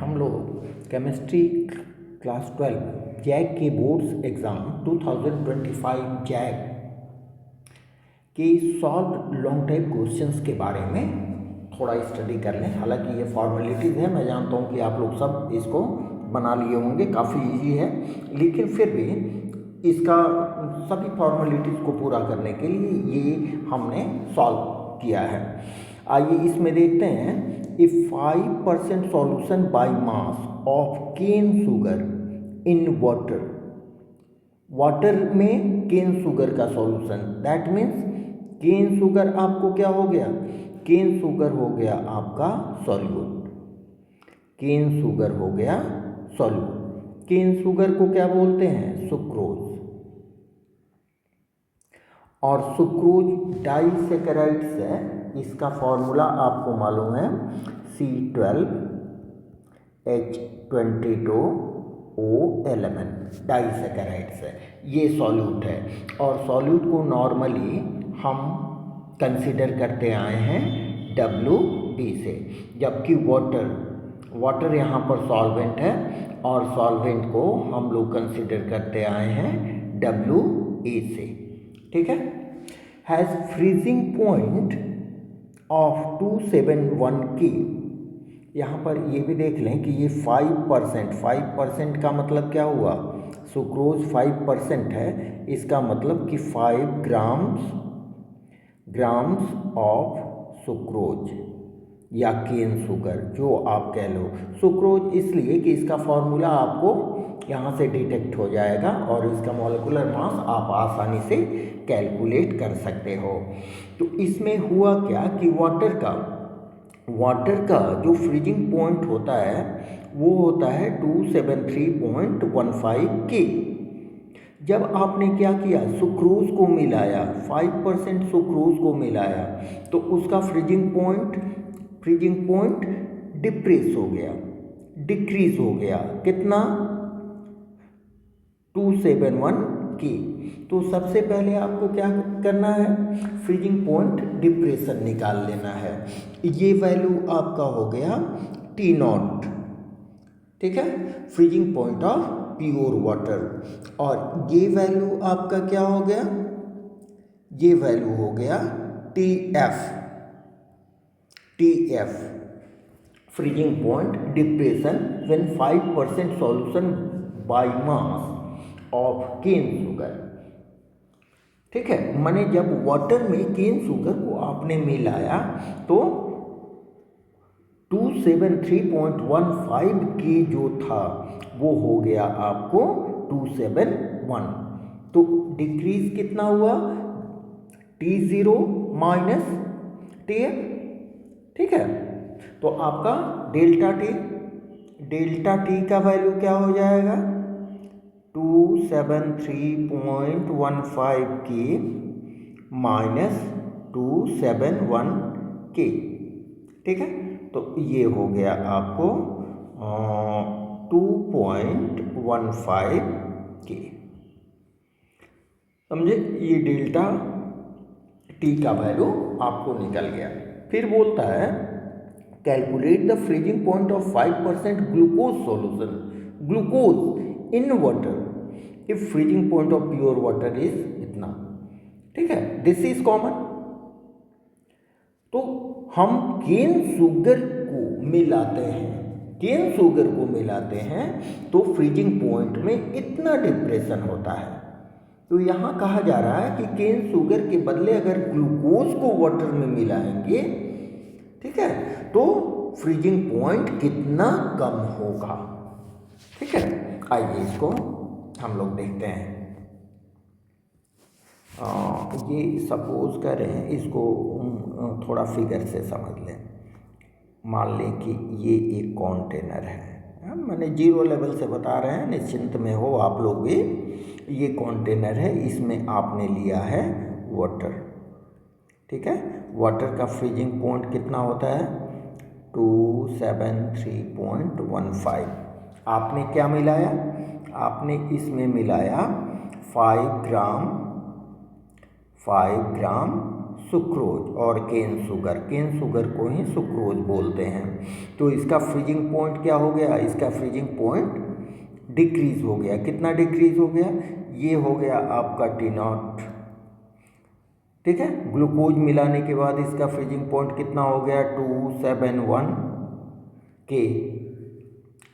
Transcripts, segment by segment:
हम लोग chemistry class 12 Jack के बोर्ड्स एग्ज़ाम 2025 जैक के सॉल्व लॉन्ग टाइप क्वेश्चंस के बारे में थोड़ा स्टडी कर लें। हालांकि ये फॉर्मेलिटीज़ है, मैं जानता हूँ कि आप लोग सब इसको बना लिए होंगे, काफ़ी इजी है, लेकिन फिर भी इसका सभी फॉर्मेलिटीज़ को पूरा करने के लिए ये हमने सॉल्व किया है। आइए इसमें देखते हैं। A 5% solution by mass of cane sugar in water, water में केन शुगर का solution, that means cane sugar आपको क्या हो गया, केन शुगर हो गया आपका सॉल्यूट, केन शुगर हो गया सॉल्यूट। केन शुगर को क्या बोलते हैं, सुक्रोज, और सुक्रोज डाइसैकेराइड्स है। इसका फॉर्मूला आपको मालूम है, C12H22O11 डाइसैकेराइड्स है, ये सॉल्यूट है। और सॉल्यूट को नॉर्मली हम कंसीडर करते आए हैं WB से, जबकि वाटर यहाँ पर सॉल्वेंट है और सॉल्वेंट को हम लोग कंसीडर करते आए हैं WA से। ठीक है। Has freezing point of 271 K। यहाँ पर ये भी देख लें कि ये 5% का मतलब क्या हुआ, सुक्रोज 5% है, इसका मतलब कि 5 ग्राम्स ऑफ सुक्रोज या केन शुगर जो आप कह लो। सुक्रोज इसलिए कि इसका फॉर्मूला आपको यहाँ से डिटेक्ट हो जाएगा और इसका मॉलिक्यूलर मास आप आसानी से कैलकुलेट कर सकते हो। तो इसमें हुआ क्या कि वाटर का जो फ्रीजिंग पॉइंट होता है वो होता है 273.15 K। जब आपने क्या किया, सुक्रोज को मिलाया, 5% सुक्रोज को मिलाया, तो उसका फ्रीजिंग पॉइंट डिक्रीज हो गया, कितना, 271 K। तो सबसे पहले आपको क्या करना है, फ्रीजिंग पॉइंट डिप्रेशन निकाल लेना है। ये वैल्यू आपका हो गया T0, ठीक है, freezing point of pure water. और ये वैल्यू आपका क्या हो गया, ये वैल्यू हो गया TF, freezing point depression when 5% solution by mass of cane sugar. ठीक है, माने जब वाटर में केन शुगर को आपने मिलाया तो 273.15 K जो था वो हो गया आपको 271। तो डिक्रीज कितना हुआ, T0 माइनस TF। ठीक है, तो आपका डेल्टा टी का वैल्यू क्या हो जाएगा, 273.15 K माइनस 271 K। ठीक है, तो ये हो गया आपको 2.15 K। समझे, ये डेल्टा टी का वैल्यू आपको निकल गया। फिर बोलता है calculate the freezing point of 5% glucose solution, glucose in water if freezing point of pure water is इतना। ठीक है, दिस इज कॉमन। तो हम केन शुगर को मिलाते हैं तो फ्रीजिंग पॉइंट में इतना डिप्रेशन होता है। तो यहाँ कहा जा रहा है कि केन शुगर के बदले अगर ग्लूकोज को वाटर में मिलाएंगे, ठीक है, तो फ्रीजिंग पॉइंट कितना कम होगा। ठीक है, आइए इसको हम लोग देखते हैं। ये सपोज कर रहे हैं, इसको थोड़ा फिगर से समझ लें। मान लें कि ये एक कंटेनर है, मैंने 0 लेवल से बता रहे हैं, निश्चिंत में हो आप लोग भी। ये कंटेनर है, इसमें आपने लिया है वाटर। ठीक है, वाटर का फ्रीजिंग पॉइंट कितना होता है, 273.15। आपने क्या मिलाया, आपने इसमें मिलाया 5 ग्राम सुक्रोज और केन शुगर को ही सुक्रोज बोलते हैं। तो इसका फ्रीजिंग पॉइंट क्या हो गया, इसका फ्रीजिंग पॉइंट डिक्रीज हो गया। कितना डिक्रीज हो गया, ये हो गया आपका T0, ठीक है। ग्लूकोज मिलाने के बाद इसका फ्रीजिंग पॉइंट कितना हो गया, 271 K,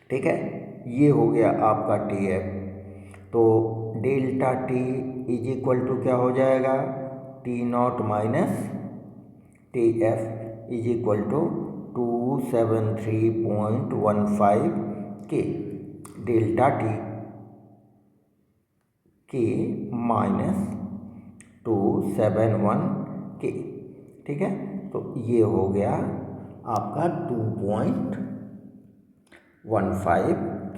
ठीक है। ये हो गया आपका TF। तो delta T is equal to क्या हो जाएगा, T0 minus TF is equal to 273.15 K, delta T K minus 271 K, ठीक है। तो ये हो गया आपका 2.15 K।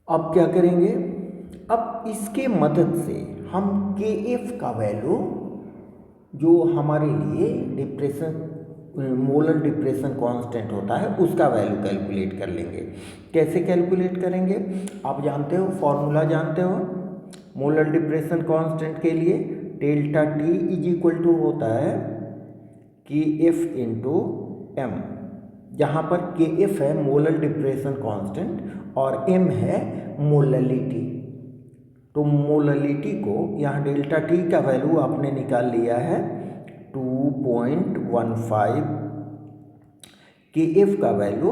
अब क्या करेंगे, अब इसके मदद से हम KF का वैल्यू जो हमारे लिए डिप्रेशन मोलर डिप्रेशन कांस्टेंट होता है उसका वैल्यू कैलकुलेट कर लेंगे। कैसे कैलकुलेट करेंगे, आप जानते हो, फॉर्मूला जानते हो मोलर डिप्रेशन कांस्टेंट के लिए, delta T is equal to होता है KF इंटू M, जहाँ पर KF है मोलर डिप्रेशन कांस्टेंट और M है मोललिटी। तो मोललिटी को यहाँ डेल्टा T का वैल्यू आपने निकाल लिया है 2.15, KF का वैल्यू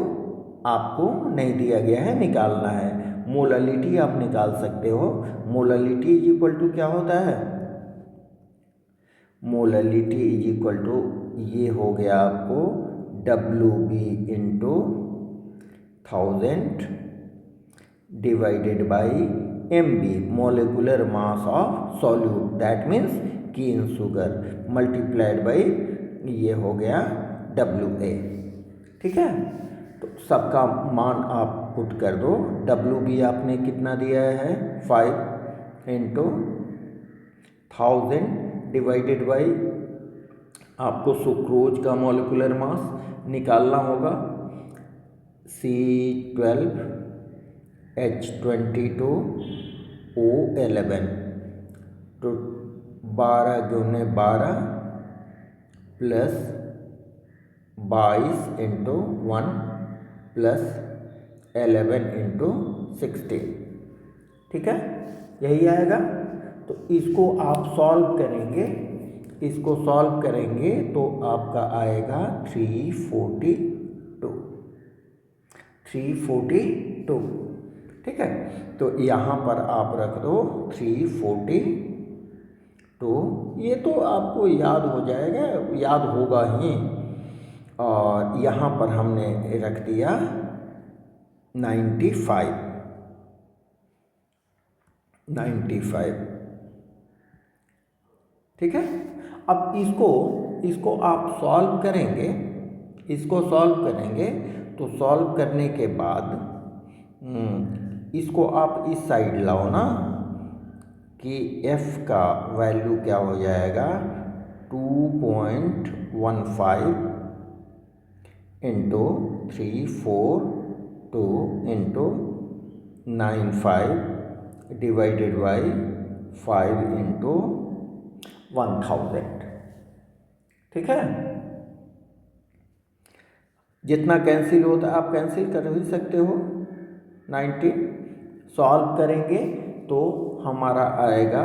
आपको नहीं दिया गया है, निकालना है। मोललिटी आप निकाल सकते हो, मोललिटी इज इक्वल टू क्या होता है, मोललिटी इज इक्वल टू ये हो गया आपको WB into 1000 divided by MB, molecular mass of solute, that means cane sugar, multiplied by ये हो गया WA, ठीक है। तो सबका मान आप पुट कर दो। WB आपने कितना दिया है, 5 इंटू 1000 डिवाइडेड बाई आपको सुक्रोज का मॉलिक्यूलर मास निकालना होगा, C12H22O11, तो 12 गुने 12 प्लस 22 इंटू 1 प्लस 11 इंटू 16, ठीक है, यही आएगा। तो इसको आप सॉल्व करेंगे, इसको सॉल्व करेंगे तो आपका आएगा 342, ठीक है। तो यहाँ पर आप रख दो 342, ये तो आपको याद हो जाएगा, याद होगा ही। और यहाँ पर हमने रख दिया 95, ठीक है। अब इसको आप सॉल्व करेंगे, तो सॉल्व करने के बाद इसको आप इस साइड लाओ ना, कि F का वैल्यू क्या हो जाएगा 2.15 into 342 into 95 divided by 5 into 1000, ठीक है। जितना कैंसिल होता है आप कैंसिल कर भी सकते हो। 90 सॉल्व करेंगे तो हमारा आएगा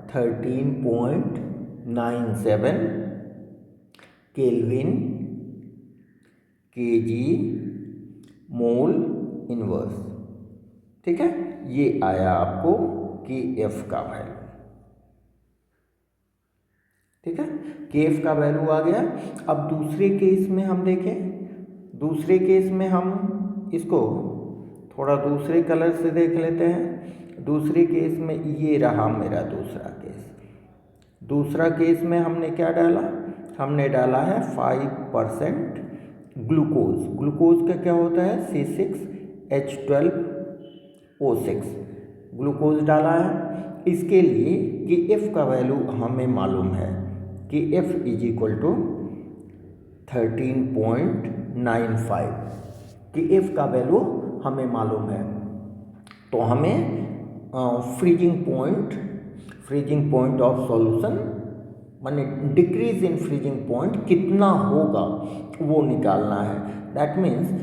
13.97 केल्विन kg मोल इनवर्स, ठीक है। ये आया आपको KF का वैल्यू, ठीक है। KF का वैल्यू आ गया। अब दूसरे केस में हम देखें, दूसरे केस में हम इसको थोड़ा दूसरे कलर से देख लेते हैं। दूसरे केस में ये रहा मेरा दूसरा केस। दूसरा केस में हमने क्या डाला, हमने डाला है 5% ग्लूकोज। ग्लूकोज का क्या होता है C6H12O6, ग्लूकोज डाला है। इसके लिए KF का वैल्यू हमें मालूम है कि F is equal to 13.95, KF का वैल्यू हमें मालूम है। तो हमें फ्रीजिंग पॉइंट ऑफ सॉल्यूशन माने डिक्रीज इन फ्रीजिंग पॉइंट कितना होगा वो निकालना है। That means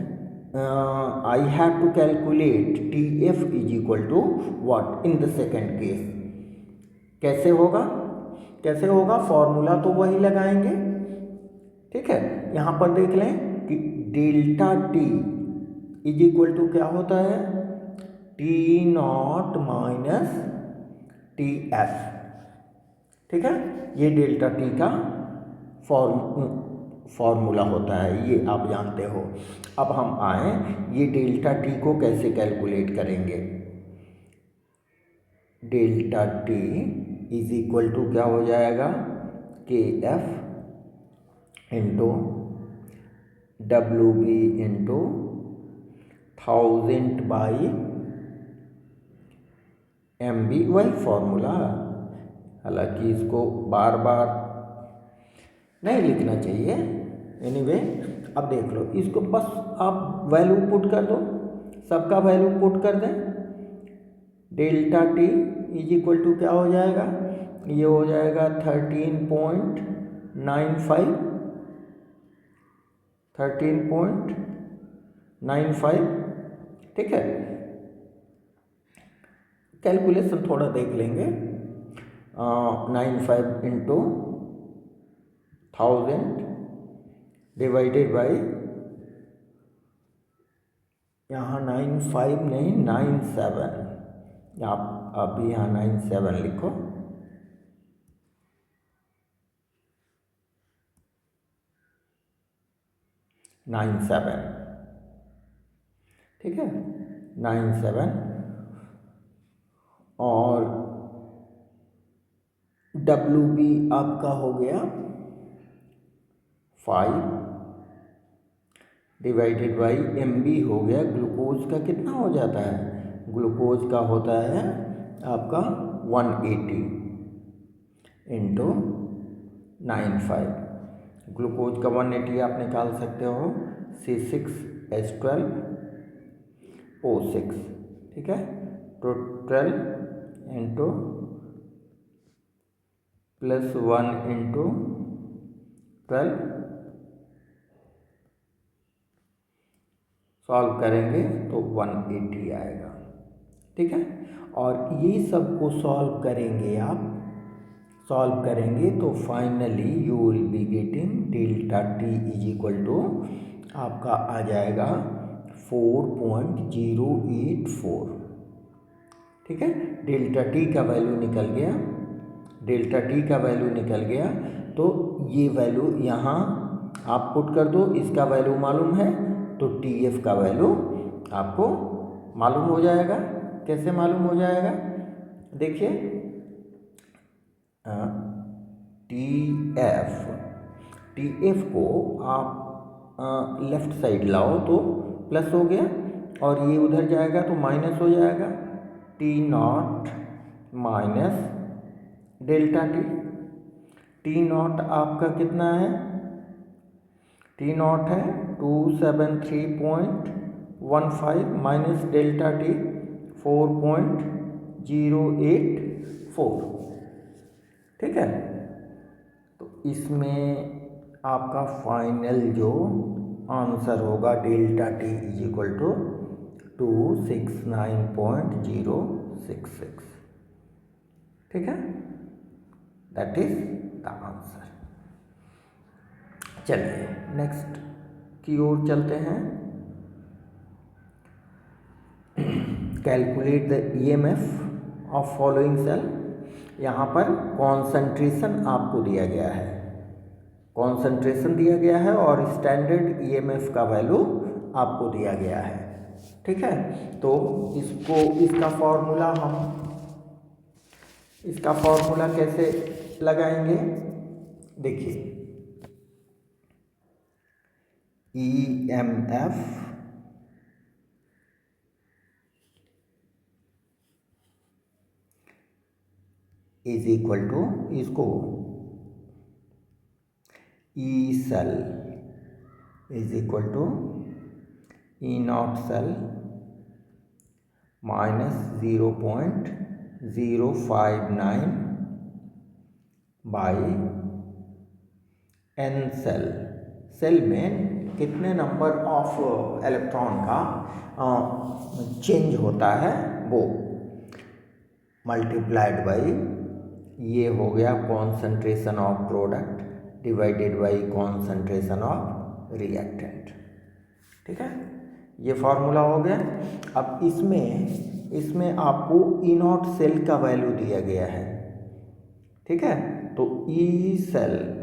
I have to calculate T F is equal to what in the second case. कैसे होगा, कैसे होगा, फॉर्मूला तो वही लगाएंगे। ठीक है, यहाँ पर देख लें कि delta T is equal to क्या होता है, T naught minus T F. ठीक है, ये डेल्टा टी का फॉर्मूला होता है, ये आप जानते हो। अब हम आए ये डेल्टा टी को कैसे कैलकुलेट करेंगे। Delta T is equal to क्या हो जाएगा, K F into W B into 1000 by M B, वही फॉर्मूला। हालांकि इसको बार बार नहीं लिखना चाहिए। एनीवे, अब देख लो, इसको बस आप वैल्यू पुट कर दो, सबका वैल्यू पुट कर दें। Delta T is equal to क्या हो जाएगा, ये हो जाएगा 13.95। ठीक है, कैलकुलेशन थोड़ा देख लेंगे। 95 इंटू 1000 डिवाइडेड बाई, यहाँ 95 नहीं 97, आप अभी यहाँ 97 लिखो। 97, ठीक है, 97 और डब्ल्यू बी आपका हो गया 5 डिवाइडेड बाई एम बी हो गया, ग्लूकोज का कितना हो जाता है, ग्लूकोज का होता है आपका 180 इंटू 95। ग्लूकोज का 180 आप निकाल सकते हो, C6H12O6। ठीक है, तो 12 इंटू +1 इंटू 12 सॉल्व करेंगे तो 180 आएगा। ठीक है, और ये सब को सॉल्व करेंगे, आप सॉल्व करेंगे तो finally you will be getting delta T is equal to आपका आ जाएगा 4.084। ठीक है, डेल्टा टी का वैल्यू निकल गया, डेल्टा टी का वैल्यू निकल गया। तो ये वैल्यू यहाँ आप पुट कर दो, इसका वैल्यू मालूम है तो टी एफ का वैल्यू आपको मालूम हो जाएगा। कैसे मालूम हो जाएगा, देखिए, टी एफ को आप लेफ्ट साइड लाओ तो प्लस हो गया, और ये उधर जाएगा तो माइनस हो जाएगा। T naught minus delta T, T not आपका कितना है, टी नॉट है 273.15 माइनस डेल्टा टी 4.084। ठीक है, तो इसमें आपका फाइनल जो आंसर होगा delta T is equal to 269.066। ठीक है, दैट इज द आंसर। चलिए नेक्स्ट की ओर चलते हैं। Calculate the EMF of following cell. यहाँ पर कॉन्सेंट्रेशन आपको दिया गया है, कॉन्सेंट्रेशन दिया गया है और स्टैंडर्ड ईएमएफ का वैल्यू आपको दिया गया है। ठीक है, तो इसका फॉर्मूला कैसे लगाएंगे, देखिए, ईएमएफ इज इक्वल टू, इसको E cell is equal to E naught cell minus 0.059 by n cell में कितने नंबर ऑफ इलेक्ट्रॉन का चेंज होता है वो मल्टीप्लाइड बाई ये हो गया concentration of product divided by concentration of reactant. ठीक है, ये फॉर्मूला हो गया। अब इसमें आपको ई नॉट सेल का वैल्यू दिया गया है। ठीक है, तो E cell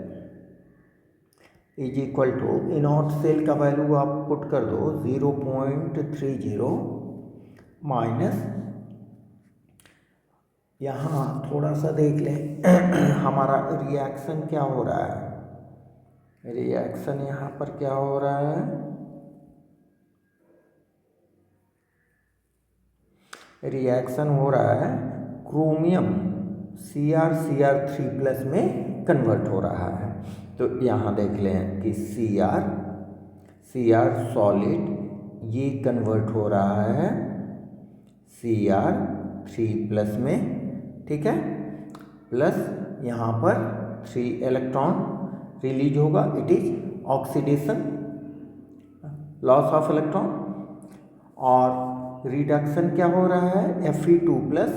is equal to E naught cell का वैल्यू आप पुट कर दो 0.30 माइनस, यहाँ थोड़ा सा देख लें हमारा रिएक्शन क्या हो रहा है। रिएक्शन यहाँ पर क्या हो रहा है, रिएक्शन हो रहा है क्रोमियम Cr3+ में कन्वर्ट हो रहा है। तो यहाँ देख लें कि Cr सॉलिड ये कन्वर्ट हो रहा है Cr3+ में। ठीक है, प्लस यहाँ पर 3 इलेक्ट्रॉन रिलीज होगा, it is oxidation, loss of electron. और रिडक्शन क्या हो रहा है, Fe2+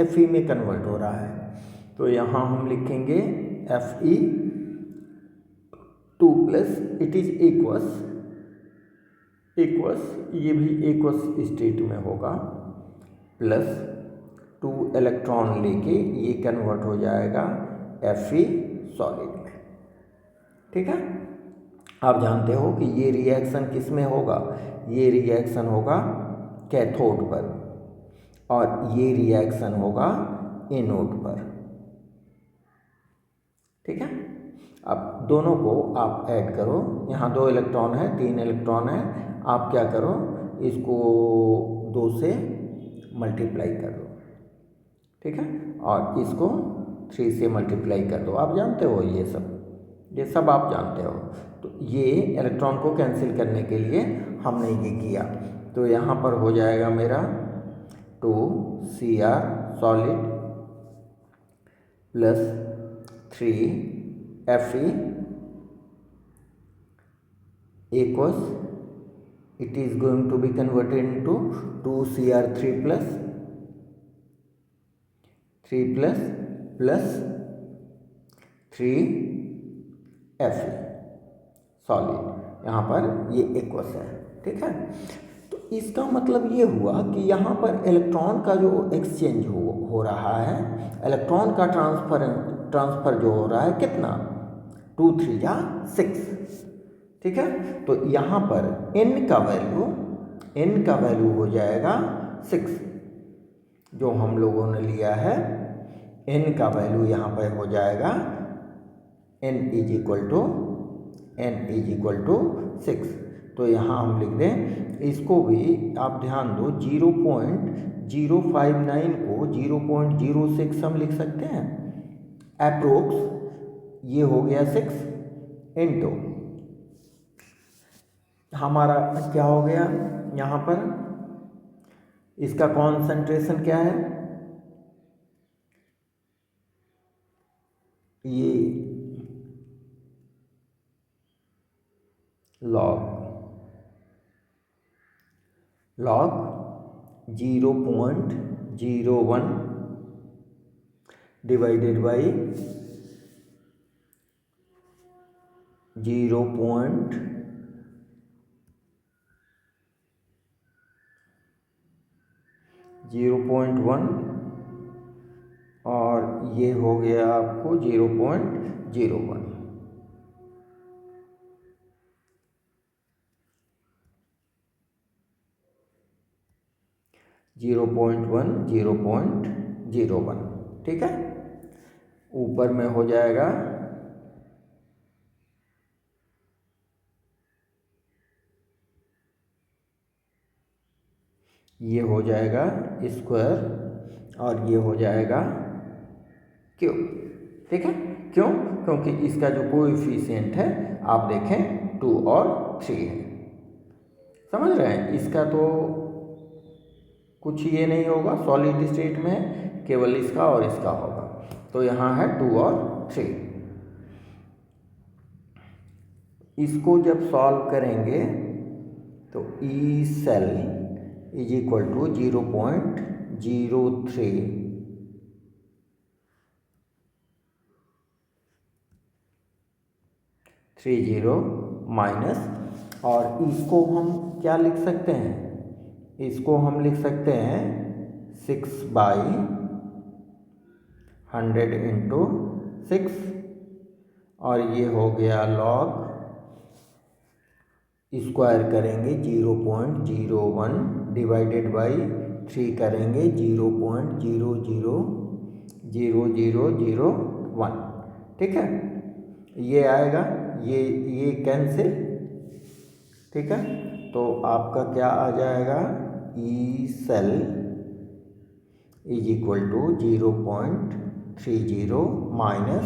Fe में कन्वर्ट हो रहा है। तो यहाँ हम लिखेंगे Fe2+, इट इज इक्वस, ये भी इक्वस स्टेट में होगा, प्लस 2 इलेक्ट्रॉन लेके ये कन्वर्ट हो जाएगा Fe सॉलिड में। ठीक है, आप जानते हो कि ये रिएक्शन किस में होगा, ये रिएक्शन होगा कैथोड पर और ये रिएक्शन होगा एनोड पर। ठीक है, अब दोनों को आप ऐड करो, यहाँ 2 इलेक्ट्रॉन है, 3 इलेक्ट्रॉन है, आप क्या करो, इसको 2 से मल्टीप्लाई कर दो। ठीक है, और इसको 3 से मल्टीप्लाई कर दो। आप जानते हो ये सब आप जानते हो। तो ये इलेक्ट्रॉन को कैंसिल करने के लिए हमने ये किया। तो यहाँ पर हो जाएगा मेरा 2Cr solid plus 3Fe equals, it is going to be converted into 2Cr3 plus 3Fe solid, यहाँ पर ये इक्वस है। ठीक है, तो इसका मतलब ये हुआ कि यहाँ पर इलेक्ट्रॉन का जो एक्सचेंज हो रहा है, इलेक्ट्रॉन का ट्रांसफ़र जो हो रहा है कितना, 2 3 जा 6। ठीक है, तो यहाँ पर n का वैल्यू हो जाएगा 6, जो हम लोगों ने लिया है n का वैल्यू यहाँ पर हो जाएगा n इज इक्वल टू 6। तो यहाँ हम लिख दें, इसको भी आप ध्यान दो, 0.059 को 0.06 हम लिख सकते हैं अप्रोक्स। ये हो गया 6 इंटू हमारा क्या हो गया, यहाँ पर इसका कॉन्सेंट्रेशन क्या है, ये लॉग 0.01 डिवाइडेड बाई 0.1 और ये हो गया आपको 0.01। ठीक है, ऊपर में हो जाएगा ये हो जाएगा स्क्वायर और ये हो जाएगा क्यूब। ठीक है, क्यों, क्योंकि इसका जो कोएफिशिएंट है आप देखें 2 और 3 है। समझ रहे हैं, इसका तो कुछ ये नहीं होगा, सॉलिड स्टेट में केवल इसका और इसका होगा। तो यहाँ है 2 और 3। इसको जब सॉल्व करेंगे तो E cell is equal to 0.0330 minus, और इसको हम क्या लिख सकते हैं, इसको हम लिख सकते हैं 6/100 इंटू 6, और ये हो गया लॉग, स्क्वायर करेंगे 0.01 डिवाइडेड बाई 3 करेंगे 0.000001। ठीक है, ये आएगा, ये कैंसिल। ठीक है, तो आपका क्या आ जाएगा, E cell is equal to 0.30 minus,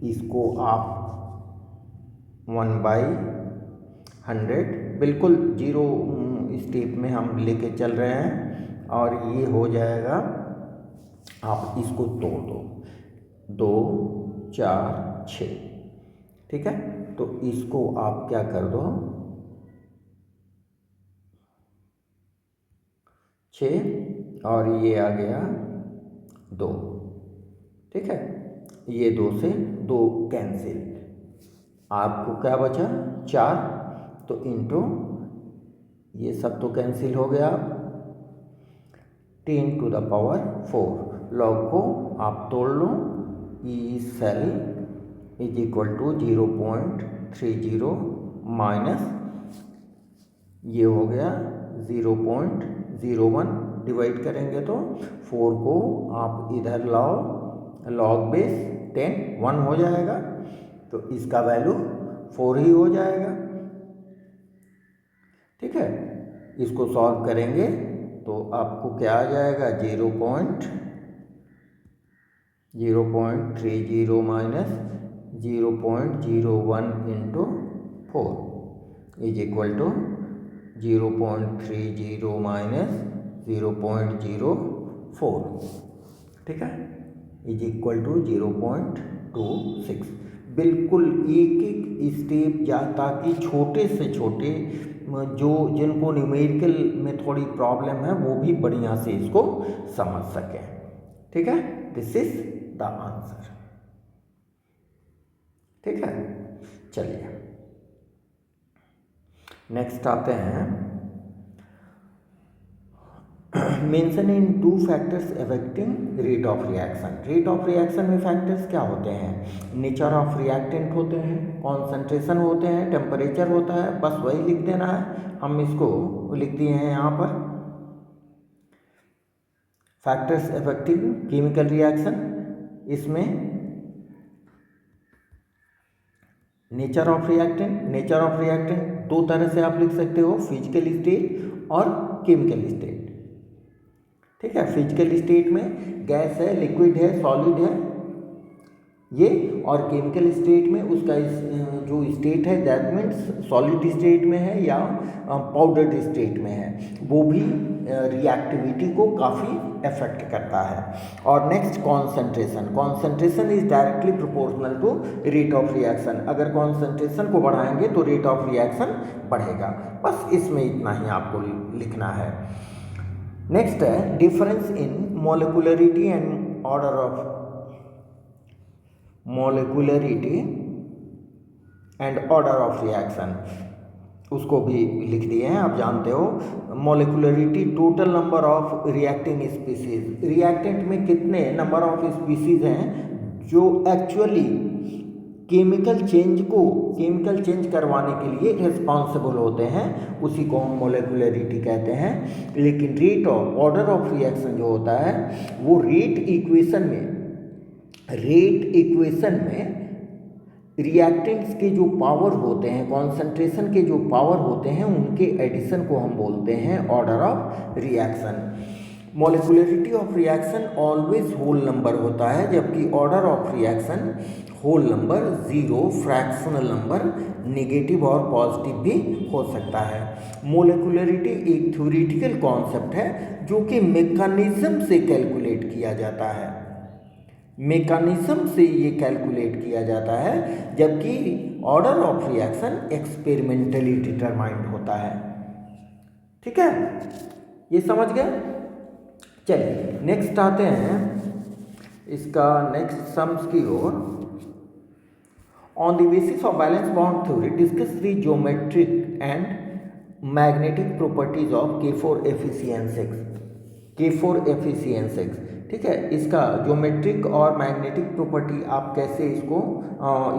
इसको आप 1/100 बिल्कुल 0 स्टेप में हम लेके चल रहे हैं, और ये हो जाएगा, आप इसको तोड़ दो, 2 4 6। ठीक है, तो इसको आप क्या कर दो, 6 और ये आ गया 2। ठीक है, ये 2 से 2 कैंसिल, आपको क्या बचा 4, तो इंटू ये सब तो कैंसिल हो गया, 10⁴ लॉग को आप तोड़ लो, E cell is equal to 0.30 minus, ये हो गया 0.01, डिवाइड करेंगे तो 4 को आप इधर लाओ, लॉग बेस 10 1 हो जाएगा, तो इसका वैल्यू 4 ही हो जाएगा। ठीक है, इसको सॉल्व करेंगे तो आपको क्या आ जाएगा, 0.30 minus 0.01 into 4 is equal to 0.30 minus 0.04। ठीक है, इज इक्वल टू 0.26। बिल्कुल एक एक स्टेप जा, ताकि छोटे से छोटे जिनको न्यूमेरिकल में थोड़ी प्रॉब्लम है वो भी बढ़िया से इसको समझ सकें। ठीक है, दिस इज द आंसर। ठीक है, चलिए नेक्स्ट आते हैं, mention in 2 factors affecting rate of reaction. Rate of reaction में फैक्टर्स क्या होते हैं, नेचर ऑफ रिएक्टेंट होते हैं, कॉन्सेंट्रेशन होते हैं, टेम्परेचर होता है, बस वही लिख देना है, हम इसको लिख दिए हैं यहाँ पर। फैक्टर्स अफेक्टिंग केमिकल रिएक्शन, इसमें नेचर ऑफ रिएक्टेंट 2 तरह से आप लिख सकते हो, फिजिकल स्टेट और केमिकल स्टेट। ठीक है, फिजिकल स्टेट में गैस है, लिक्विड है, सॉलिड है ये, और केमिकल स्टेट में उसका जो स्टेट है दैट मीन्स सॉलिड स्टेट में है या पाउडर्ड स्टेट में है, वो भी रिएक्टिविटी को काफ़ी अफेक्ट करता है। और next concentration is directly proportional to rate of reaction. अगर कॉन्सेंट्रेशन को बढ़ाएंगे तो रेट ऑफ रिएक्शन बढ़ेगा। बस इसमें इतना ही आपको लिखना है। नेक्स्ट है difference in molecularity and order of reaction, उसको भी लिख दिए हैं, आप जानते हो। Molecularity total number of reacting species, reactant में कितने नंबर ऑफ स्पीसीज हैं जो एक्चुअली केमिकल चेंज करवाने के लिए रिस्पॉन्सिबल होते हैं, उसी को हम मोलिकुलरिटी कहते हैं। लेकिन rate of order of reaction जो होता है वो रेट इक्वेशन में रिएक्टेंट्स के जो पावर होते हैं, कॉन्सेंट्रेशन के जो पावर होते हैं, उनके एडिशन को हम बोलते हैं order of reaction. Molecularity of reaction always whole number होता है, जबकि order of reaction whole number, zero, fractional number, negative और पॉजिटिव भी हो सकता है। मोलिकुलरिटी एक थ्योरेटिकल कॉन्सेप्ट है जो कि मैकेनिज्म से कैलकुलेट किया जाता है। मेकानिज्म से ये कैलकुलेट किया जाता है, जबकि order of reaction experimentally determined होता है। ठीक है, ये समझ गए। चलिए नेक्स्ट आते हैं इसका नेक्स्ट सम्स की ओर। On the basis of valence bond theory discuss the geometric and magnetic properties of K4Fe6। K4Fe6, ठीक है, इसका ज्योमेट्रिक और मैग्नेटिक प्रॉपर्टी आप कैसे इसको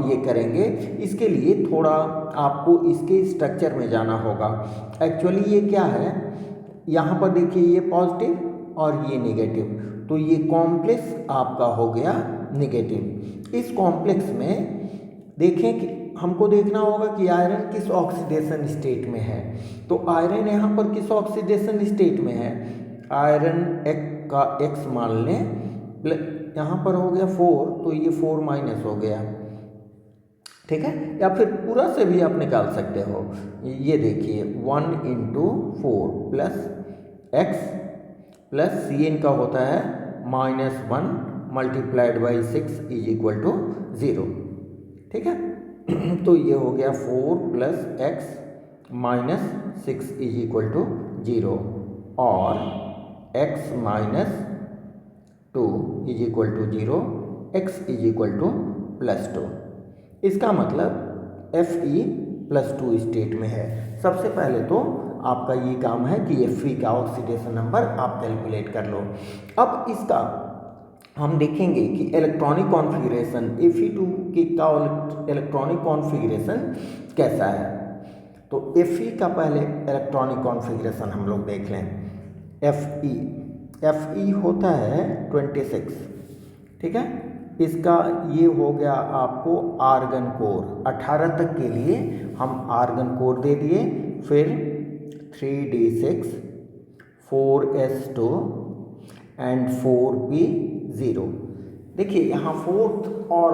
ये करेंगे, इसके लिए थोड़ा आपको इसके स्ट्रक्चर में जाना होगा। एक्चुअली ये क्या है, यहाँ पर देखिए ये पॉजिटिव और ये नेगेटिव, तो ये कॉम्प्लेक्स आपका हो गया नेगेटिव। इस कॉम्प्लेक्स में देखें कि हमको देखना होगा कि आयरन किस ऑक्सीडेशन स्टेट में है। तो आयरन यहाँ पर किस ऑक्सीडेशन स्टेट में है, आयरन का एक्स मान लें, यहाँ पर हो गया 4, तो ये 4 माइनस हो गया। ठीक है, या फिर पूरा से भी आप निकाल सकते हो। ये देखिए 1 × 4 प्लस एक्स प्लस Cn का होता है -1 मल्टीप्लाइड बाई 6 = 0। ठीक है, तो ये हो गया 4 + x - 6 = 0 और x - 2 = 0, x = +2। इसका मतलब Fe+2 स्टेट में है। सबसे पहले तो आपका ये काम है कि Fe का ऑक्सीडेशन नंबर आप कैलकुलेट कर लो। अब इसका हम देखेंगे कि इलेक्ट्रॉनिक कॉन्फ़िगरेशन Fe2 का इलेक्ट्रॉनिक कॉन्फ़िगरेशन कैसा है। तो Fe का पहले इलेक्ट्रॉनिक कॉन्फ़िगरेशन हम लोग देख लें। Fe होता है 26। ठीक है, इसका ये हो गया आपको आर्गन कोर। 18 तक के लिए हम आर्गन कोर दे दिए, फिर 3d6 4s2 एंड 4p0। देखिए यहाँ 4th और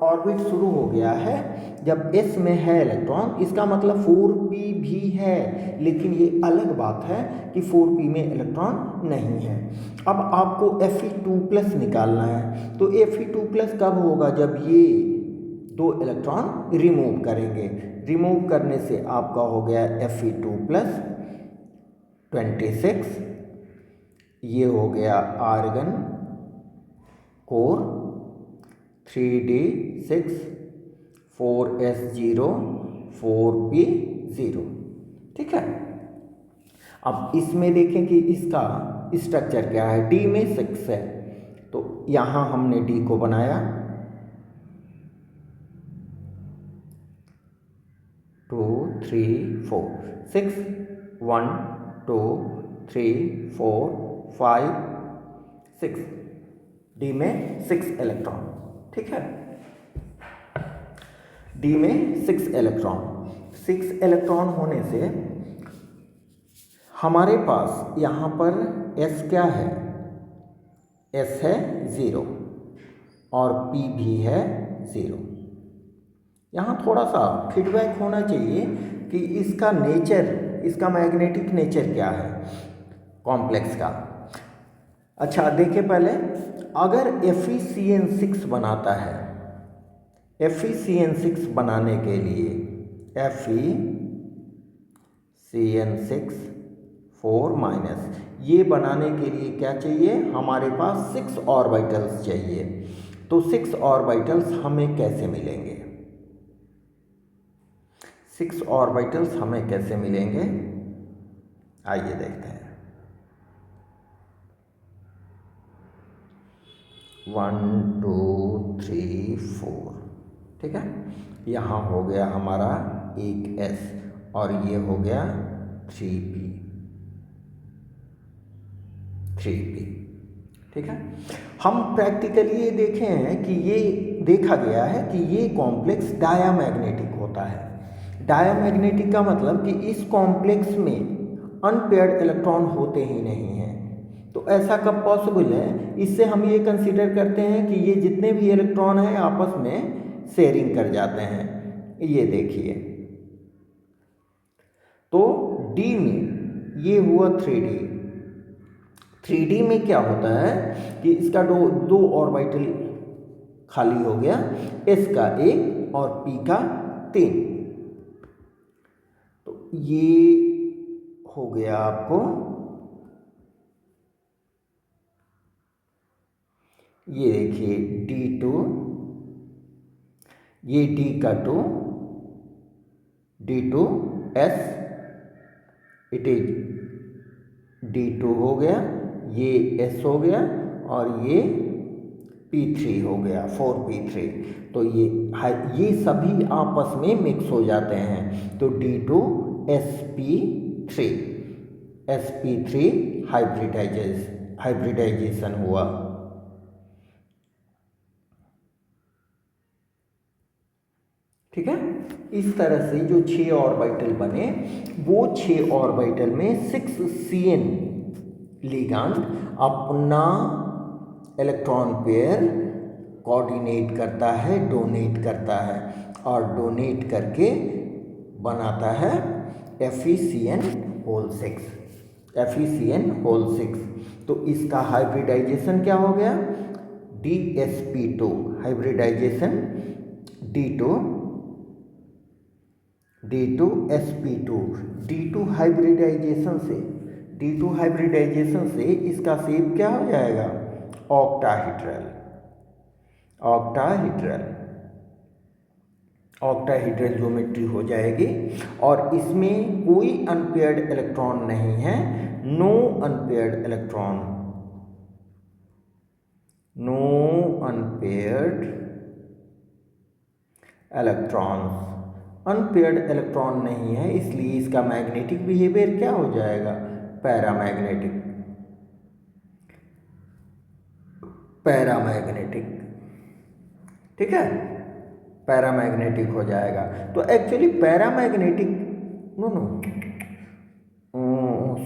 ऑर्बिट शुरू हो गया है जब s में है इलेक्ट्रॉन, इसका मतलब 4p भी है, लेकिन ये अलग बात है कि 4p में इलेक्ट्रॉन नहीं है। अब आपको Fe2+ निकालना है, तो Fe2+ कब होगा, जब ये 2 इलेक्ट्रॉन रिमूव करेंगे। रिमूव करने से आपका हो गया Fe2+ 26, ये हो गया argon core 3d6 4s0 4p0। ठीक है, अब इसमें देखें कि इसका स्ट्रक्चर क्या है। D में 6 है, तो यहाँ हमने D को बनाया 2 3 4 6 1 2 3 4 5 6, D में 6 इलेक्ट्रॉन। ठीक है, D में 6 इलेक्ट्रॉन होने से हमारे पास यहाँ पर S क्या है, S है 0 और P भी है 0। यहाँ थोड़ा सा फीडबैक होना चाहिए कि इसका नेचर, इसका मैग्नेटिक नेचर क्या है कॉम्प्लेक्स का। अच्छा देखिए पहले, अगर FeCN6 बनाता है, FeCN6 बनाने के लिए FeCN6 4- ये बनाने के लिए क्या चाहिए, हमारे पास 6 ऑर्बिटल्स चाहिए। तो 6 ऑर्बिटल्स हमें कैसे मिलेंगे, 6 ऑर्बिटल्स हमें कैसे मिलेंगे, आइए देखते हैं। 1 2 3 4। ठीक है, यहाँ हो गया हमारा एक S और ये हो गया 3p। ठीक है, हम प्रैक्टिकली ये देखे हैं कि ये देखा गया है कि ये कॉम्प्लेक्स डायामैग्नेटिक होता है। डायामैग्नेटिक का मतलब कि इस कॉम्प्लेक्स में अनपेयर्ड इलेक्ट्रॉन होते ही नहीं हैं। तो ऐसा कब पॉसिबल है, इससे हम ये कंसीडर करते हैं कि ये जितने भी इलेक्ट्रॉन हैं आपस में शेयरिंग कर जाते हैं। ये देखिए, तो D में ये हुआ 3D में क्या होता है कि इसका दो ऑर्बिटल खाली हो गया, S का 1 और P का 3। तो ये हो गया आपको, ये देखिए D2, ये D का 2, D2 S, it is D2 हो गया, ये S हो गया और ये P3 हो गया, 4P3। तो ये सभी आपस में मिक्स हो जाते हैं, तो D2 sp3, sp3 हाइब्रिडाइजेशन हुआ। ठीक है, इस तरह से जो 6 ऑर्बिटल बने, वो 6 ऑर्बिटल में 6cn लिगैंड अपना इलेक्ट्रॉन पेयर कोऑर्डिनेट करता है, डोनेट करता है, और डोनेट करके बनाता है FeCN होल 6, FeCN होल 6। तो इसका हाइब्रिडाइजेशन क्या हो गया, DsP2 hybridisation, D2sp2, D2 hybridisation से इसका शेप क्या हो जाएगा, ऑक्टाहेड्रल ज्योमेट्री हो जाएगी। और इसमें कोई अनपेयर्ड इलेक्ट्रॉन नहीं है, no unpaired electrons, unpaired electron नहीं है, इसलिए इसका मैग्नेटिक बिहेवियर क्या हो जाएगा, पैरामैग्नेटिक। ठीक है, पैरामैग्नेटिक हो जाएगा। तो actually paramagnetic,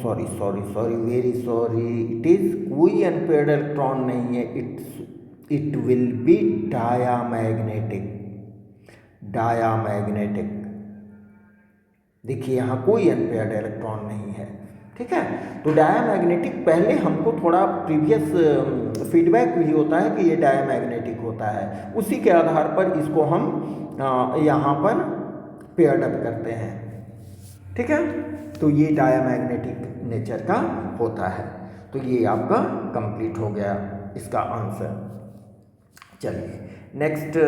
sorry very sorry, it is कोई अनपेयर्ड इलेक्ट्रॉन नहीं है, इट विल बी डायामैग्नेटिक। देखिए यहाँ कोई अनपेयर्ड इलेक्ट्रॉन नहीं है। ठीक है, तो डायामैग्नेटिक, पहले हमको थोड़ा प्रीवियस फीडबैक भी होता है कि ये डायामैग्नेटिक होता है, उसी के आधार पर इसको हम यहाँ पर पेयर्ड अप करते हैं। ठीक है, तो ये डायामैग्नेटिक नेचर का होता है। तो ये आपका कंप्लीट हो गया इसका आंसर। चलिए नेक्स्ट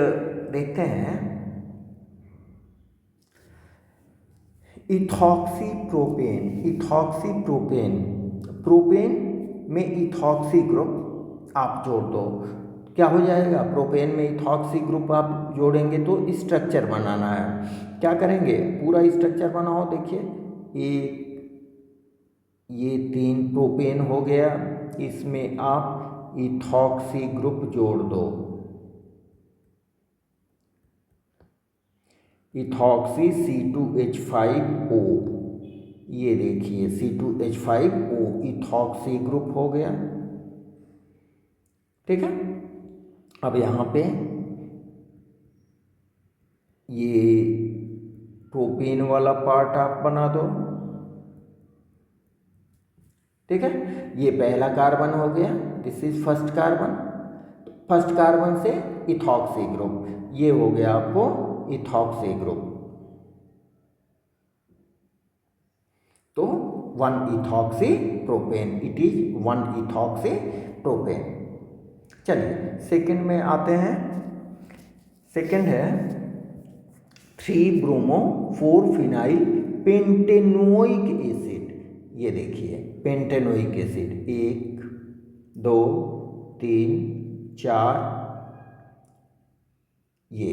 देखते हैं, इथॉक्सी प्रोपेन में इथॉक्सी ग्रुप आप जोड़ दो, क्या हो जाएगा, प्रोपेन में इथॉक्सी ग्रुप आप जोड़ेंगे तो स्ट्रक्चर बनाना है। क्या करेंगे, पूरा स्ट्रक्चर बनाओ। देखिए ये 3 प्रोपेन हो गया, इसमें आप इथॉक्सी ग्रुप जोड़ दो, इथॉक्सी C2H5O, ये देखिए C2H5O इथॉक्सी ग्रुप हो गया। ठीक है, अब यहाँ पे ये प्रोपेन वाला पार्ट आप बना दो। ठीक है, ये पहला कार्बन हो गया, दिस इज फर्स्ट कार्बन से इथॉक्सी ग्रुप, ये हो गया आपको इथॉक्सी ग्रुप। तो 1 ethoxy propane, it is 1 ethoxy propane. चलिए सेकंड में आते हैं, सेकंड है 3 ब्रोमो 4 फिनाइल पेंटेनोइक एसिड। ये देखिए पेंटेनोइक एसिड, 1 2 3 4, ये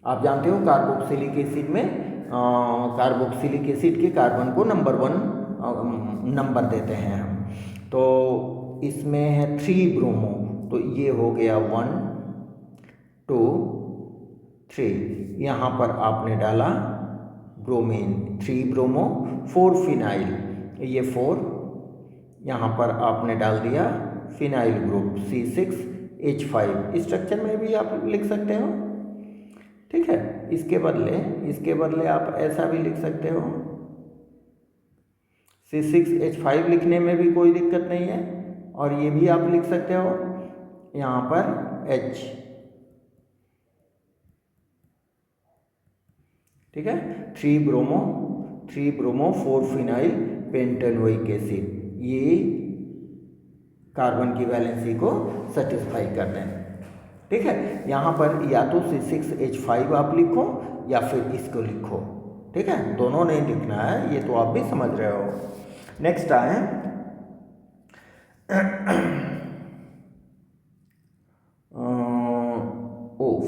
आप जानते हो कार्बोक्सिलिक एसिड में कार्बोक्सिलिक एसिड के कार्बन को नंबर 1 नंबर देते हैं हम। तो इसमें है 3 ब्रोमो, तो ये हो गया 1 2 3, यहाँ पर आपने डाला ब्रोमीन, 3 ब्रोमो 4 फिनाइल, ये 4, यहाँ पर आपने डाल दिया फिनाइल ग्रुप C6H5, स्ट्रक्चर में भी आप लिख सकते हो। ठीक है, इसके बदले आप ऐसा भी लिख सकते हो, C6H5 लिखने में भी कोई दिक्कत नहीं है, और ये भी आप लिख सकते हो यहाँ पर H, ठीक है। 3 ब्रोमो 4 फिनाइल पेंटेनोइक एसिड, ये कार्बन की वैलेंसी को सेटिस्फाई करते हैं। ठीक है, यहाँ पर या तो C6H5 आप लिखो या फिर इसको लिखो। ठीक है, दोनों नहीं लिखना है, ये तो आप भी समझ रहे हो। नेक्स्ट आए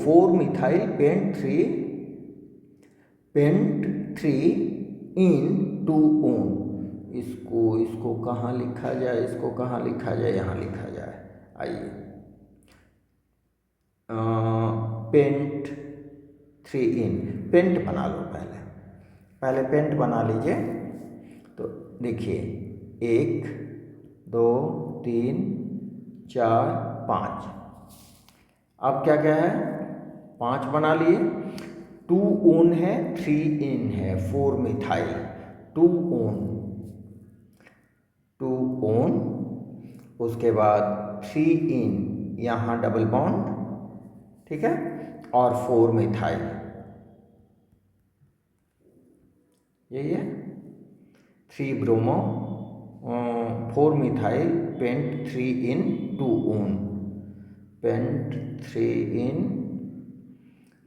4 मिथाइल पेंट 3 इन 2 ओन। इसको कहाँ लिखा जाए, इसको कहाँ लिखा जाए, यहाँ लिखा जाए। आइए, पेंट 3 इन, पेंट बना लो पहले पेंट बना लीजिए। तो देखिए 1 2 3 4 5, अब क्या क्या है, 5 बना लिए। 2 ओन है, 3 इन है, 4 मिथाइल, 2 ओन, उसके बाद 3 इन, यहाँ डबल बॉन्ड, ठीक है, और 4 मिथाइल, यही है। 3 ब्रोमो 4 मिथाइल पेंट 3 इन 2 ओन, पेंट 3 इन,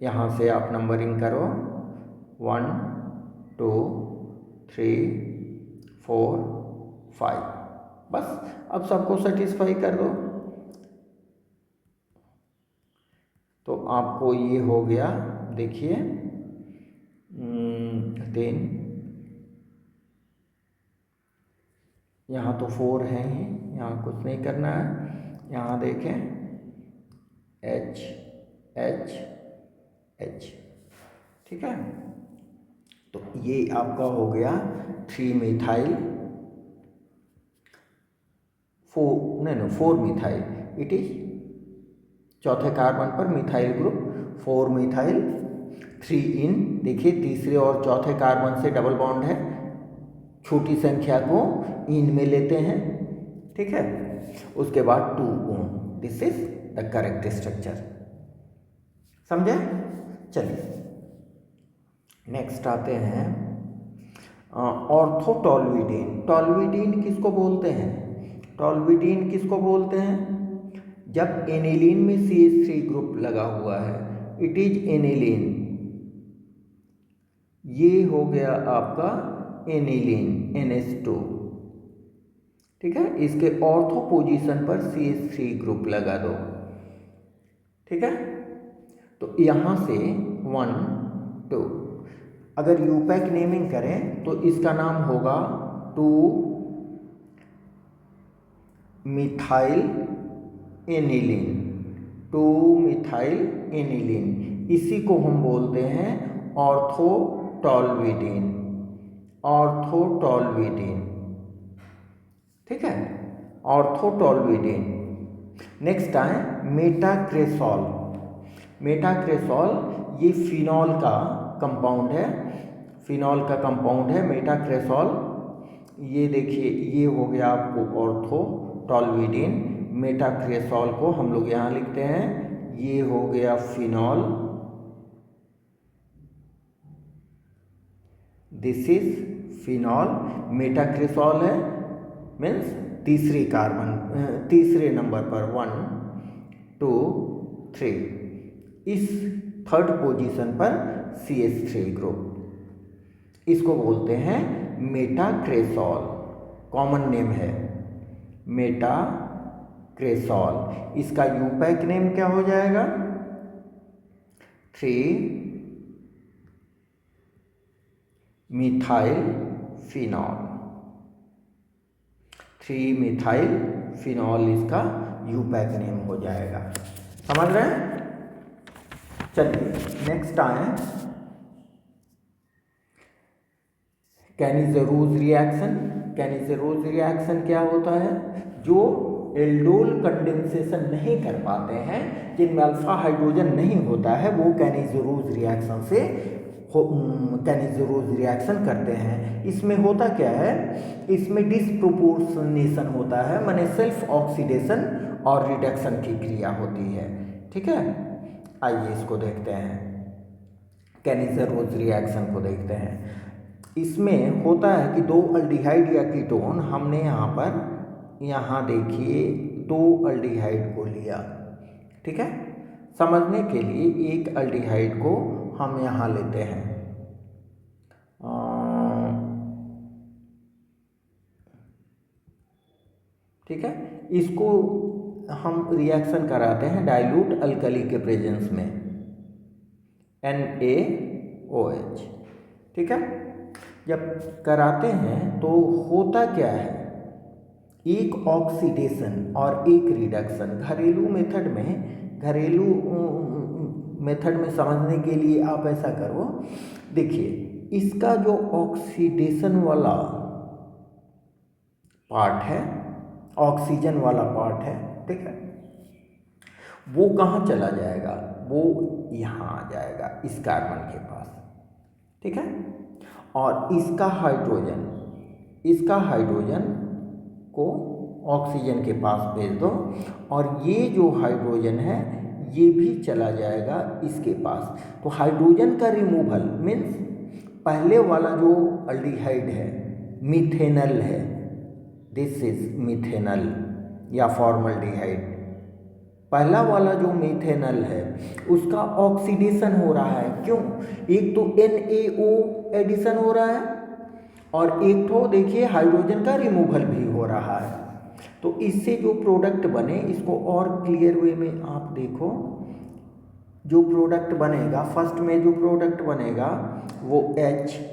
यहाँ से आप नंबरिंग करो 1 2 3 4 5, बस अब सबको सेटिस्फाई कर दो। तो आपको ये हो गया, देखिए 3, यहाँ तो 4 है ही, यहाँ कुछ नहीं करना है। यहाँ देखें H H H, ठीक है। तो ये आपका हो गया 3 मिथाइल 4 मिथाइल, इट इज चौथे कार्बन पर मिथाइल ग्रुप 4 मिथाइल 3 इन, देखिए तीसरे और चौथे कार्बन से डबल बॉन्ड है, छोटी संख्या को इन में लेते हैं, ठीक है। उसके बाद 2 own, this is the correct structure, समझे। चलिए नेक्स्ट आते हैं ऑर्थोटोल्यूडीन। टोल्यूडीन किसको बोलते हैं, टोल्यूडीन किसको बोलते हैं, जब एनिलीन में CH3 ग्रुप लगा हुआ है, इट इज एनिलीन, ये हो गया आपका एनिलीन NH2, ठीक है। इसके ऑर्थो पोजीशन पर CH3 ग्रुप लगा दो, ठीक है। तो यहाँ से 1 2, अगर यूपैक नेमिंग करें तो इसका नाम होगा 2 मिथाइल एनिलीन, 2 मिथाइल एनिलीन, इसी को हम बोलते हैं ऑर्थोटोल्यूडीन, ऑर्थोटोल्यूडीन, ठीक है, ऑर्थोटोल्यूडीन। नेक्स्ट आए मेटाक्रेसोल। मेटाक्रेसोल ये फिनॉल का कंपाउंड है, फिनॉल का कंपाउंड है मेटाक्रेसोल। ये देखिए ये हो गया आपको ऑर्थोटोल्यूडीन, मेटाक्रेसोल को हम लोग यहाँ लिखते हैं, ये हो गया फिनॉल, दिस इज फिनॉल, मेटाक्रेसोल है, मीन्स तीसरी कार्बन, तीसरे नंबर पर 1 2 3, इस थर्ड पोजीशन पर CH3 ग्रुप, इसको बोलते हैं मेटाक्रेसोल, कॉमन नेम है मेटाक्रेसोल। इसका यूपैक नेम क्या हो जाएगा, 3 मिथाइल फिनॉल, 3 मिथाइल फिनॉल इसका यूपैक नेम हो जाएगा, समझ रहे हैं। चलिए नेक्स्ट आए कैनिज़ेरोज रिएक्शन। कैनिज़ेरोज रिएक्शन क्या होता है, जो एल्डोल कंडेंसेशन नहीं कर पाते हैं, जिनमें अल्फा हाइड्रोजन नहीं होता है, वो कैनिज़ेरोज रिएक्शन से कैनिज़ेरोज रिएक्शन करते हैं। इसमें होता क्या है, इसमें डिसप्रोपोर्शनेशन होता है, माने सेल्फ ऑक्सीडेशन और रिडक्शन की क्रिया होती है, ठीक है। आइए इसको देखते हैं। कैनिज़रोज़ रिएक्शन को देखते हैं। इसमें होता है कि दो अल्डिहाइड या कीटोन हमने यहाँ देखिए दो अल्डिहाइड को लिया, ठीक है। समझने के लिए एक अल्डिहाइड को हम यहाँ लेते हैं, ठीक है। इसको हम रिएक्शन कराते हैं डाइल्यूट अल्कली के प्रेजेंस में NaOH, ठीक है। जब कराते हैं तो होता क्या है, एक ऑक्सीडेशन और एक रिडक्शन। घरेलू मेथड में समझने के लिए आप ऐसा करो, देखिए इसका जो ऑक्सीडेशन वाला पार्ट है, ऑक्सीजन वाला पार्ट है, ठीक है, वो कहाँ चला जाएगा, वो यहाँ आ जाएगा इस कार्बन के पास, ठीक है। और इसका हाइड्रोजन को ऑक्सीजन के पास भेज दो और ये जो हाइड्रोजन है ये भी चला जाएगा इसके पास। तो हाइड्रोजन का रिमूवल मीन्स पहले वाला जो अल्डिहाइड है मिथेनल है, दिस इज मिथेनल या फॉर्मल्डिहाइड, पहला वाला जो मिथेनल है उसका ऑक्सीडेशन हो रहा है। क्यों? एक तो NaO एडिशन हो रहा है और एक तो देखिए हाइड्रोजन का रिमूवल भी हो रहा है। तो इससे जो प्रोडक्ट बने, इसको और क्लियर वे में आप देखो, जो प्रोडक्ट बनेगा, फर्स्ट में जो प्रोडक्ट बनेगा वो HCONA,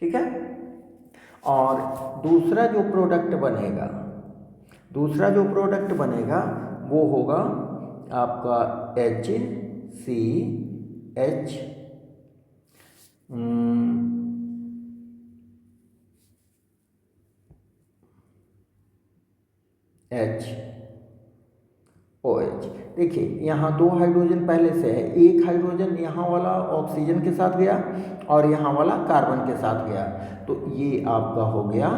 ठीक है। और दूसरा जो प्रोडक्ट बनेगा वो होगा आपका HCH OH। देखिए यहाँ दो हाइड्रोजन पहले से है, एक हाइड्रोजन यहाँ वाला ऑक्सीजन के साथ गया और यहाँ वाला कार्बन के साथ गया, तो ये आपका हो गया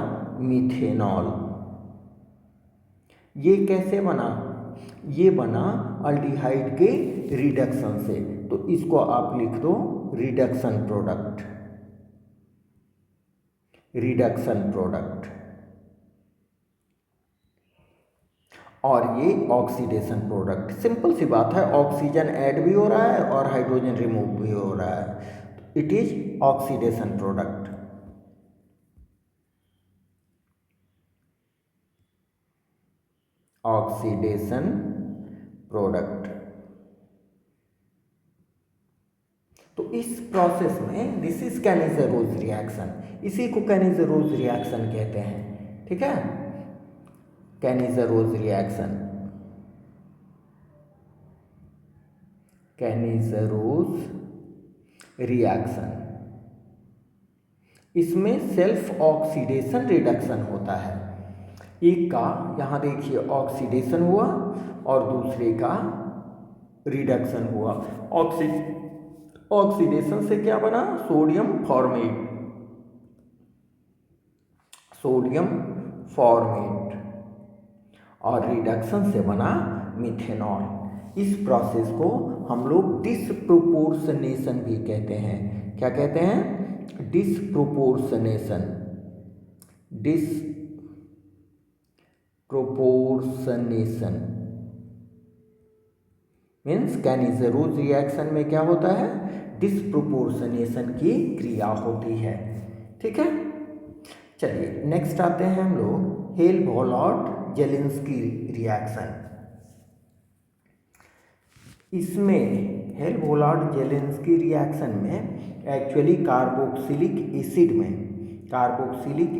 मिथेनॉल। ये कैसे बना? ये बना अल्डिहाइड के रिडक्शन से, तो इसको आप लिख दो रिडक्शन प्रोडक्ट। और ये ऑक्सीडेशन प्रोडक्ट। सिंपल सी बात है, ऑक्सीजन ऐड भी हो रहा है और हाइड्रोजन रिमूव भी हो रहा है, इट इज ऑक्सीडेशन प्रोडक्ट। तो इस प्रोसेस में दिस इज कैनिज़रोज़ रिएक्शन, इसी को कैनिज़रोज़ रिएक्शन कहते हैं, ठीक है। कैनिज़रोज़ रिएक्शन, इसमें सेल्फ ऑक्सीडेशन रिडक्शन होता है। एक का यहाँ देखिए ऑक्सीडेशन हुआ और दूसरे का रिडक्शन हुआ। ऑक्सीडेशन से क्या बना? सोडियम फॉर्मेट और रिडक्शन से बना मिथेनॉल। इस प्रोसेस को हम लोग डिसप्रोपोर्शनेशन भी कहते हैं। क्या कहते हैं? डिसप्रोपोर्शनेशन मीन्स कैनिज़रोज़ रिएक्शन में क्या होता है? डिसप्रोपोर्शनेशन की क्रिया होती है, ठीक है। चलिए नेक्स्ट आते हैं हम लोग हेल्महोल्ट्ज़-जेलिंस्की रिएक्शन। इसमें हेल्महोल्ट्ज़-जेलिंस्की रिएक्शन में एक्चुअली कार्बोक्सिलिक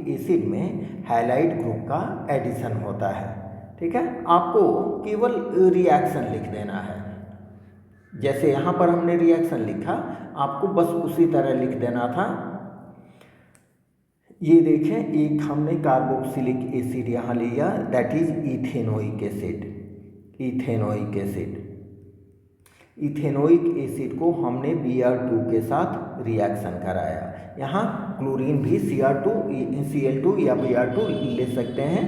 एसिड में हैलाइड ग्रुप का एडिशन होता है, ठीक है। आपको केवल रिएक्शन लिख देना है, जैसे यहाँ पर हमने रिएक्शन लिखा, आपको बस उसी तरह लिख देना था। ये देखें, एक हमने कार्बोक्सिलिक एसिड यहाँ लिया, दैट इज इथेनोइक एसिड को हमने Br2 के साथ रिएक्शन कराया। यहाँ क्लोरीन भी Cl2 या Br2 ले सकते हैं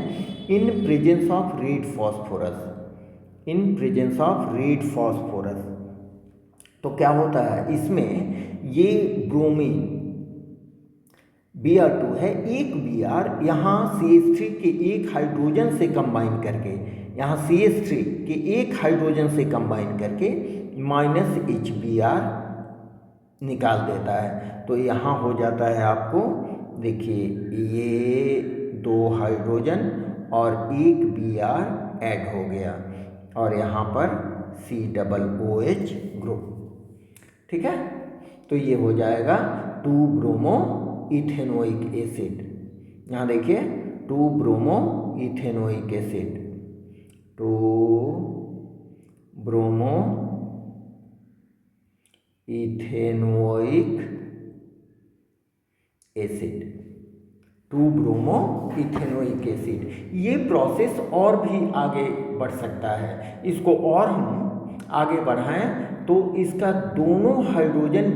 in presence of red phosphorus, in presence of red phosphorus. तो क्या होता है इसमें, ये ब्रोमीन Br2 है, एक Br यहाँ CH3 के एक हाइड्रोजन से कंबाइन करके, यहाँ CH3 के एक हाइड्रोजन से कंबाइन करके -HBr निकाल देता है। तो यहाँ हो जाता है आपको, देखिए ये 2 हाइड्रोजन और एक Br ऐड हो गया और यहाँ पर COOH ग्रुप। ठीक है, तो ये हो जाएगा 2 ब्रोमो इथेनोइक एसिड। यहाँ देखिए 2 bromo ethanoic acid, 2 bromo ethanoic acid, 2 bromo ethanoic acid. ये प्रोसेस और भी आगे बढ़ सकता है, इसको और हम आगे बढ़ाएं तो इसका दोनों हाइड्रोजन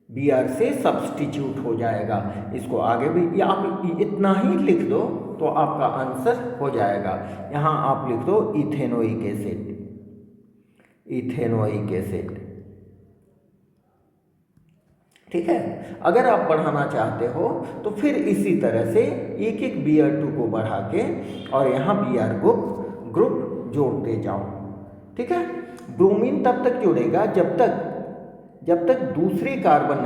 Br से सब्स्टिट्यूट हो जाएगा। इसको आगे भी, या आप इतना ही लिख दो तो आपका आंसर हो जाएगा। यहाँ आप लिख दो इथेनोइक एसिड, इथेनोइक एसिड। ठीक है, अगर आप बढ़ाना चाहते हो तो फिर इसी तरह से एक एक Br2 को बढ़ा के और यहाँ Br ग्रुप जोड़ते जाओ। ठीक है, ब्रोमीन तब तक जुड़ेगा जब तक दूसरे कार्बन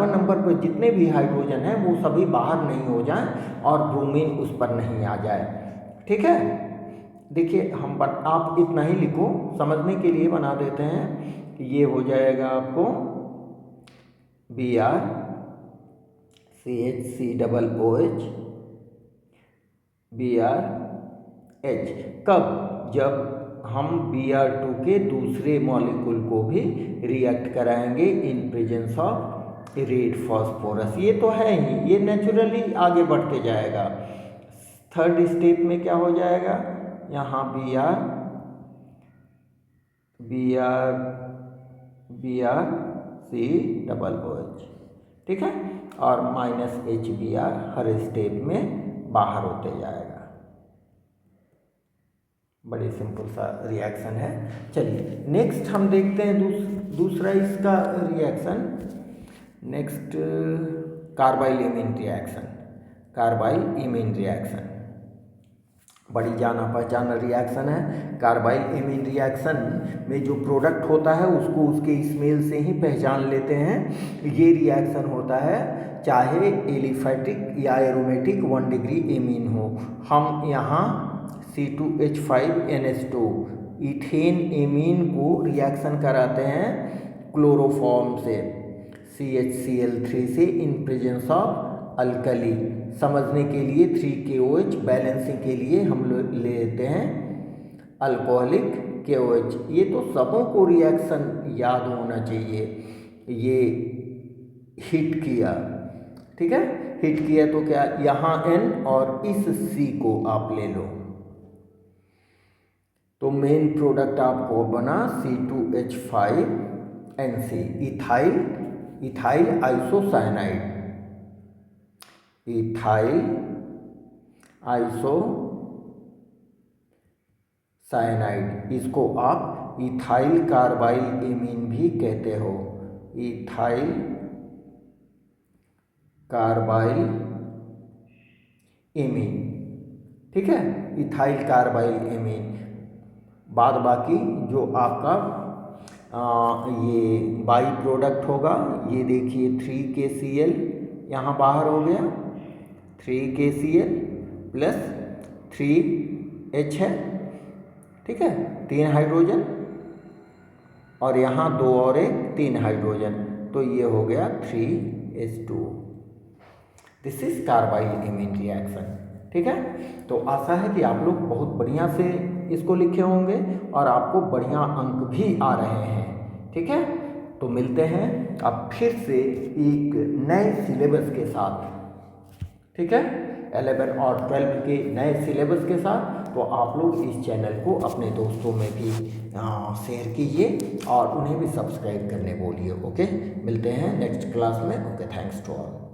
नंबर पर जितने भी हाइड्रोजन हैं वो सभी बाहर नहीं हो जाएं और ब्रोमीन उस पर नहीं आ जाए। ठीक है, देखिए आप इतना ही लिखो, समझने के लिए बना देते हैं कि ये हो जाएगा आपको Br CHCOOH BrH। कब? जब हम Br2 के दूसरे मॉलिक्यूल को भी रिएक्ट कराएंगे in presence of red phosphorus. ये तो है ही, ये नेचुरली आगे बढ़ते जाएगा। थर्ड स्टेप में क्या हो जाएगा, यहाँ BrCOOH। ठीक है, और -HBr हर स्टेप में बाहर होते जाएगा। बड़ी सिंपल सा रिएक्शन है। चलिए नेक्स्ट हम देखते हैं दूसरा इसका reaction. Next carbyl imine reaction. Carbyl imine reaction बड़ी जाना पहचाना रिएक्शन है। कार्बाइल इमीन रिएक्शन में जो प्रोडक्ट होता है उसको उसके स्मेल से ही पहचान लेते हैं। ये रिएक्शन होता है चाहे एलिफैटिक या एरोमेटिक 1 डिग्री इमीन हो। हम यहाँ C2H5NH2 इथेन एमीन को रिएक्शन कराते हैं क्लोरोफॉर्म से CHCl3 से इन प्रेजेंस ऑफ अल्कली। समझने के लिए 3KOH, बैलेंसिंग के लिए हम लोग लेते हैं अल्कोहलिक KOH। ये तो सबों को रिएक्शन याद होना चाहिए। ये हिट किया, ठीक है, हिट किया तो क्या, यहाँ N और इस C को आप ले लो तो मेन प्रोडक्ट आपको बना C2H5NC ethyl isocyanide. Ethyl isocyanide, इसको आप इथाइल कार्बाइल इमीन भी कहते हो। इथाइल कार्बाइल इमीन, ठीक है, इथाइल कार्बाइल इमीन। बाद बाकी जो आपका ये बाई प्रोडक्ट होगा, ये देखिए 3KCl यहाँ बाहर हो गया, 3KCl प्लस 3H है, ठीक है, 3 हाइड्रोजन और यहाँ 2 और 1 3 हाइड्रोजन, तो ये हो गया 3H2। This is carbyl imine reaction. ठीक है, तो आशा है कि आप लोग बहुत बढ़िया से इसको लिखे होंगे और आपको बढ़िया अंक भी आ रहे हैं। ठीक है, तो मिलते हैं अब फिर से एक नए सिलेबस के साथ। ठीक है, 11 और 12 के नए सिलेबस के साथ। तो आप लोग इस चैनल को अपने दोस्तों में भी शेयर कीजिए और उन्हें भी सब्सक्राइब करने बोलिए। ओके, मिलते हैं नेक्स्ट क्लास में। Okay, thanks to all.